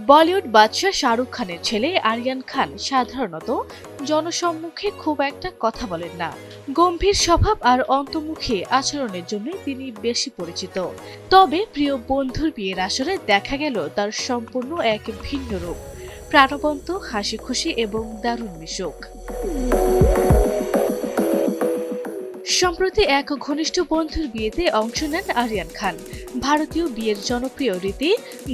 বলিউড বাদশাহ শাহরুখ খানের ছেলে আরিয়ান খান সাধারণত জনসম্মুখে খুব একটা কথা বলেন না। গম্ভীর স্বভাব আর অন্তর্মুখী আচরণের জন্যই তিনি বেশি পরিচিত। তবে প্রিয় বন্ধুর বিয়ের আসরে দেখা গেল তার সম্পূর্ণ এক ভিন্ন রূপ, প্রাণবন্ত, হাসি খুশি এবং দারুণ মিশুক। সম্প্রতি এক ঘনিষ্ঠ বন্ধুর বিয়েতে অংশ নেন আরিয়ান খান। ভারতীয় বিয়ের জনপ্রিয় রীতি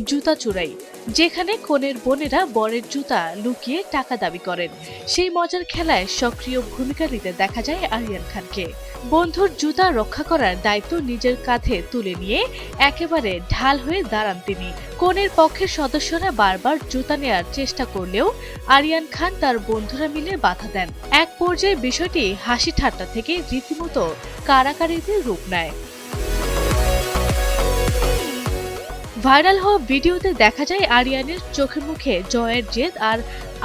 জুতা চুরাই, যেখানে কনের বোনেরা বরের জুতা লুকিয়ে টাকা দাবি করেন। সেই মজার খেলায় সক্রিয় ভূমিকা নিতে দেখা যায় আরিয়ান খানকে। বন্ধুর জুতা রক্ষা করার দায়িত্ব নিজের কাঁধে তুলে নিয়ে একেবারে ঢাল হয়ে দাঁড়ান তিনি। কনের পক্ষের সদস্যরা বারবার জুতা নেয়ার চেষ্টা করলেও আরিয়ান খান তার বন্ধুরা মিলে বাধা দেন। এক পর্যায়ে বিষয়টি হাসি ঠাট্টা থেকে রীতিমতো কাড়াকাড়িতে রূপ নেয়। ভাইরাল হওয়া ভিডিওতে দেখা যায় আরিয়ানের চোখে মুখে জয়ের জেদ আর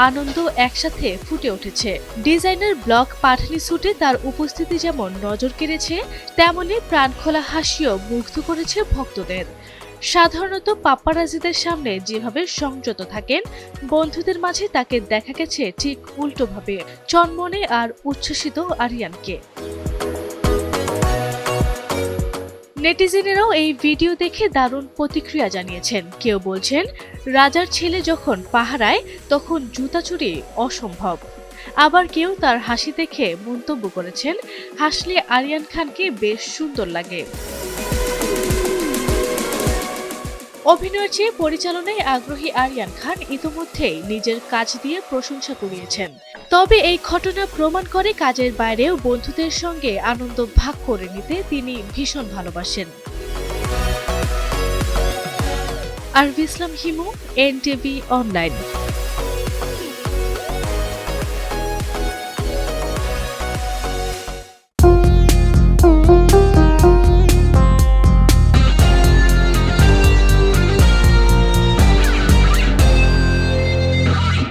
আনন্দ একসাথে ফুটে উঠেছে। ডিজাইনার ব্লক পাঠানি স্যুটে তার উপস্থিতি যেমন নজর কেড়েছে, তেমনি প্রাণখোলা হাসিও মুগ্ধ করেছে ভক্তদের। সাধারণত পাপ্পারাজিদের সামনে যেভাবে সংযত থাকেন, বন্ধুদের মাঝে তাকে দেখা গেছে ঠিক উল্টোভাবে, চনমনে আর উচ্ছ্বসিত আরিয়ানকে। নেটিজেনেরাও এই ভিডিও দেখে দারুণ প্রতিক্রিয়া জানিয়েছেন। কেউ বলছেন, রাজার ছেলে যখন পাহারায় তখন জুতা চুরি অসম্ভব। আবার কেউ তার হাসি দেখে মন্তব্য করেছেন, হাসলে আরিয়ান খানকে বেশ সুন্দর লাগে। অভিনয়ের চেয়ে পরিচালনায় আগ্রহী আরিয়ান খান ইতোমধ্যেই নিজের কাজ দিয়ে প্রশংসা কুড়িয়েছেন। তবে এই ঘটনা প্রমাণ করে কাজের বাইরেও বন্ধুদের সঙ্গে আনন্দ ভাগ করে নিতে তিনি ভীষণ ভালোবাসেন। আরভি ইসলাম হিমু, এনটিভি অনলাইন।